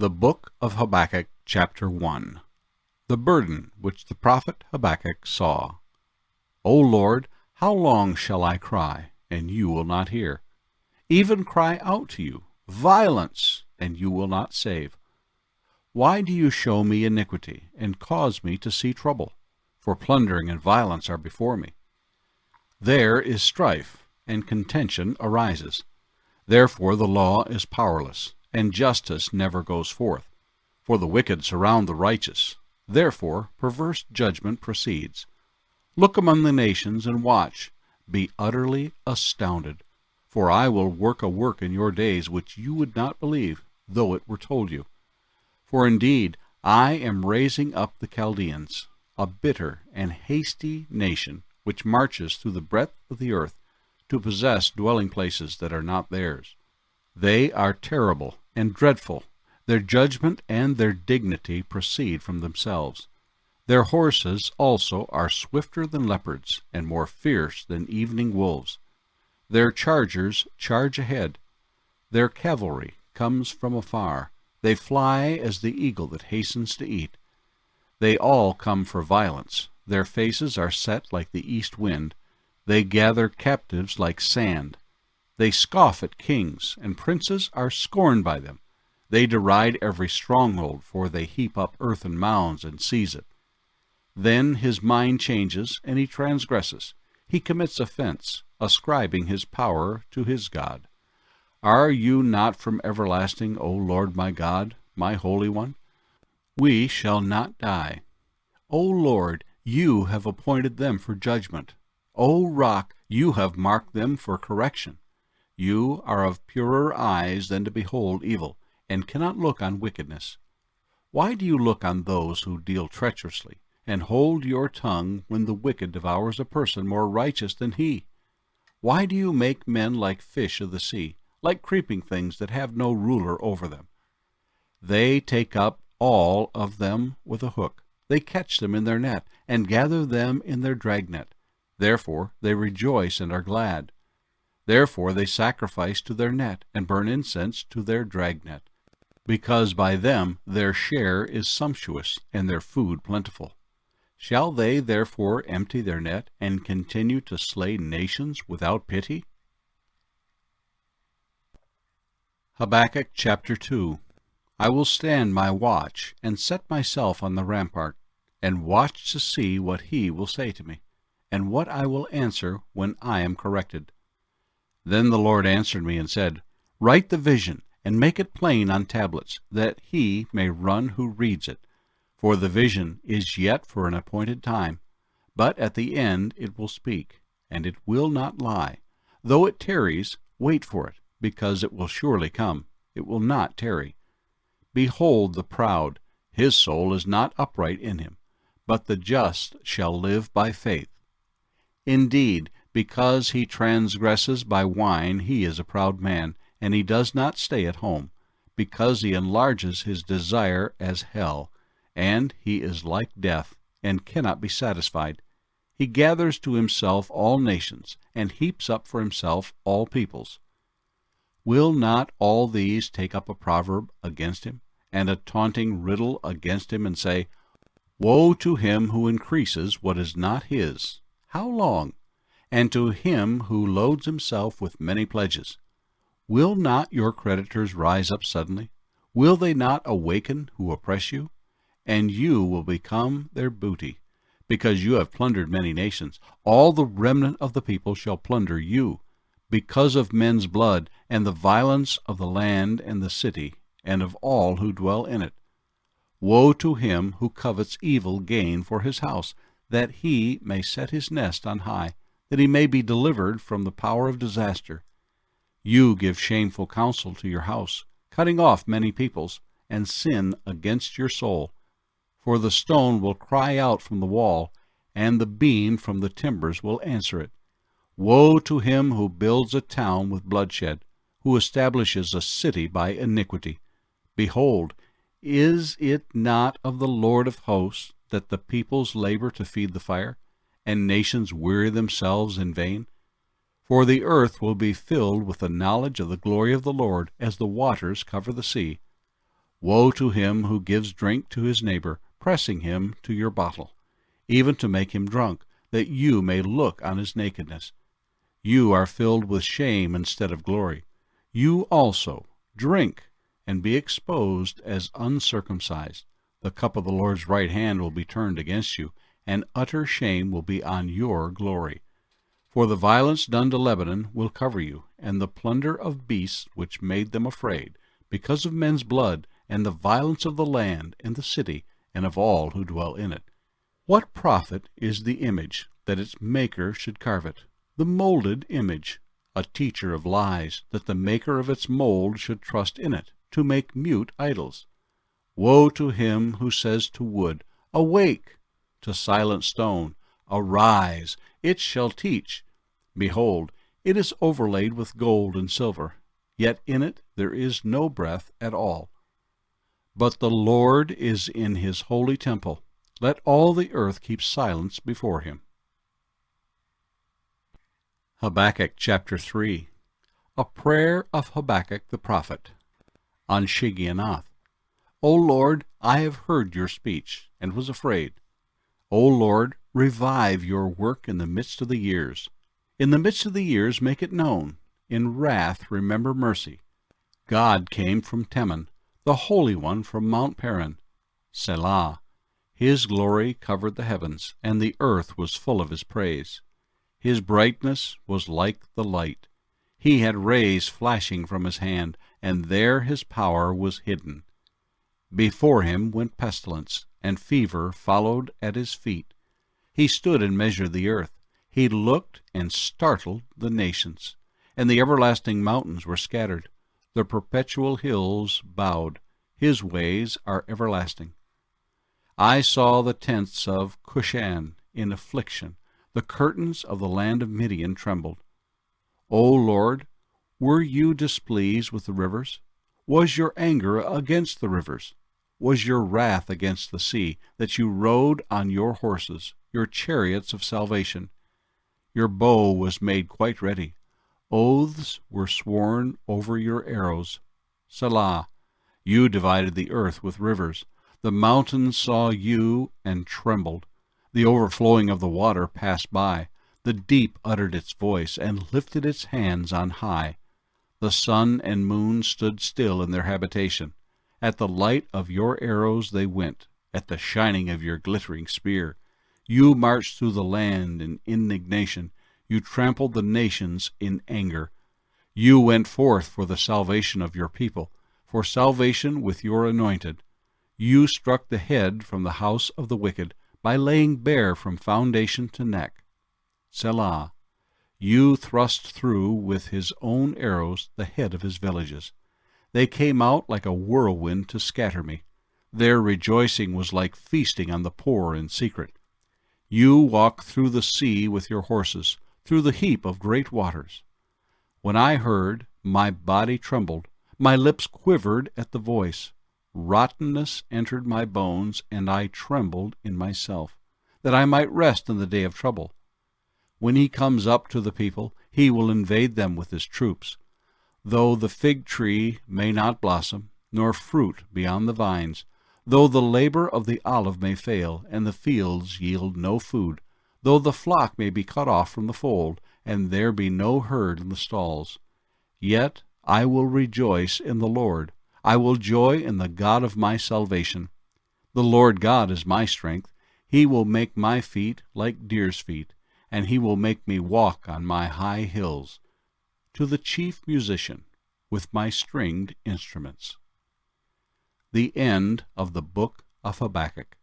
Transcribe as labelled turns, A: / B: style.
A: The Book of Habakkuk, Chapter 1. The burden which the prophet Habakkuk saw. O Lord, how long shall I cry, and you will not hear? Even cry out to you, violence, and you will not save. Why do you show me iniquity, and cause me to see trouble? For plundering and violence are before me. There is strife, and contention arises. Therefore the law is powerless, and justice never goes forth. For the wicked surround the righteous. Therefore perverse judgment proceeds. Look among the nations and watch. Be utterly astounded. For I will work a work in your days which you would not believe, though it were told you. For indeed I am raising up the Chaldeans, a bitter and hasty nation, which marches through the breadth of the earth, to possess dwelling places that are not theirs. They are terrible and dreadful. Their judgment and their dignity proceed from themselves. Their horses also are swifter than leopards, and more fierce than evening wolves. Their chargers charge ahead. Their cavalry comes from afar. They fly as the eagle that hastens to eat. They all come for violence. Their faces are set like the east wind. They gather captives like sand. They scoff at kings, and princes are scorned by them. They deride every stronghold, for they heap up earthen mounds and seize it. Then his mind changes, and he transgresses. He commits offense, ascribing his power to his God. Are you not from everlasting, O Lord my God, my Holy One? We shall not die. O Lord, you have appointed them for judgment. O Rock, you have marked them for correction. You are of purer eyes than to behold evil, and cannot look on wickedness. Why do you look on those who deal treacherously, and hold your tongue when the wicked devours a person more righteous than he? Why do you make men like fish of the sea, like creeping things that have no ruler over them? They take up all of them with a hook. They catch them in their net, and gather them in their dragnet. Therefore they rejoice and are glad. Therefore they sacrifice to their net, and burn incense to their dragnet, because by them their share is sumptuous, and their food plentiful. Shall they therefore empty their net, and continue to slay nations without pity? Habakkuk chapter 2. I will stand my watch, and set myself on the rampart, and watch to see what he will say to me, and what I will answer when I am corrected. Then the Lord answered me and said, Write the vision, and make it plain on tablets, that he may run who reads it. For the vision is yet for an appointed time, but at the end it will speak, and it will not lie. Though it tarries, wait for it, because it will surely come. It will not tarry. Behold the proud, his soul is not upright in him, but the just shall live by faith. Indeed, because he transgresses by wine, he is a proud man, and he does not stay at home, because he enlarges his desire as hell, and he is like death, and cannot be satisfied. He gathers to himself all nations, and heaps up for himself all peoples. Will not all these take up a proverb against him, and a taunting riddle against him, and say, Woe to him who increases what is not his! How long? And to him who loads himself with many pledges. Will not your creditors rise up suddenly? Will they not awaken who oppress you? And you will become their booty, because you have plundered many nations. All the remnant of the people shall plunder you, because of men's blood, and the violence of the land and the city, and of all who dwell in it. Woe to him who covets evil gain for his house, that he may set his nest on high, that he may be delivered from the power of disaster. You give shameful counsel to your house, cutting off many peoples, and sin against your soul. For the stone will cry out from the wall, and the beam from the timbers will answer it. Woe to him who builds a town with bloodshed, who establishes a city by iniquity. Behold, is it not of the Lord of hosts that the peoples labor to feed the fire, and nations weary themselves in vain? For the earth will be filled with the knowledge of the glory of the Lord, as the waters cover the sea. Woe to him who gives drink to his neighbor, pressing him to your bottle, even to make him drunk, that you may look on his nakedness. You are filled with shame instead of glory. You also drink and be exposed as uncircumcised. The cup of the Lord's right hand will be turned against you, and utter shame will be on your glory. For the violence done to Lebanon will cover you, and the plunder of beasts which made them afraid, because of men's blood, and the violence of the land and the city, and of all who dwell in it. What profit is the image, that its maker should carve it? The molded image, a teacher of lies, that the maker of its mold should trust in it, to make mute idols. Woe to him who says to wood, Awake! To silent stone, Arise, it shall teach. Behold, it is overlaid with gold and silver, yet in it there is no breath at all. But the Lord is in his holy temple. Let all the earth keep silence before him. Habakkuk chapter 3. A prayer of Habakkuk the prophet. On Shigionoth. O Lord, I have heard your speech, and was afraid. O Lord, revive your work in the midst of the years. In the midst of the years make it known. In wrath remember mercy. God came from Teman, the Holy One from Mount Paran. Selah. His glory covered the heavens, and the earth was full of his praise. His brightness was like the light. He had rays flashing from his hand, and there his power was hidden. Before him went pestilence, and fever followed at his feet. He stood and measured the earth. He looked and startled the nations, and the everlasting mountains were scattered. The perpetual hills bowed. His ways are everlasting. I saw the tents of Cushan in affliction. The curtains of the land of Midian trembled. O Lord, were you displeased with the rivers? Was your anger against the rivers? Was your wrath against the sea, that you rode on your horses, your chariots of salvation? Your bow was made quite ready. Oaths were sworn over your arrows. Selah. You divided the earth with rivers. The mountains saw you and trembled. The overflowing of the water passed by. The deep uttered its voice and lifted its hands on high. The sun and moon stood still in their habitation. At the light of your arrows they went, at the shining of your glittering spear. You marched through the land in indignation. You trampled the nations in anger. You went forth for the salvation of your people, for salvation with your anointed. You struck the head from the house of the wicked, by laying bare from foundation to neck. Selah. You thrust through with his own arrows the head of his villages. They came out like a whirlwind to scatter me. Their rejoicing was like feasting on the poor in secret. You walked through the sea with your horses, through the heap of great waters. When I heard, my body trembled, my lips quivered at the voice. Rottenness entered my bones, and I trembled in myself, that I might rest in the day of trouble. When he comes up to the people, he will invade them with his troops. Though the fig tree may not blossom, nor fruit be on the vines, though the labor of the olive may fail, and the fields yield no food, though the flock may be cut off from the fold, and there be no herd in the stalls, yet I will rejoice in the Lord. I will joy in the God of my salvation. The Lord God is my strength. He will make my feet like deer's feet, and he will make me walk on my high hills. To the chief musician, with my stringed instruments. The end of the book of Habakkuk.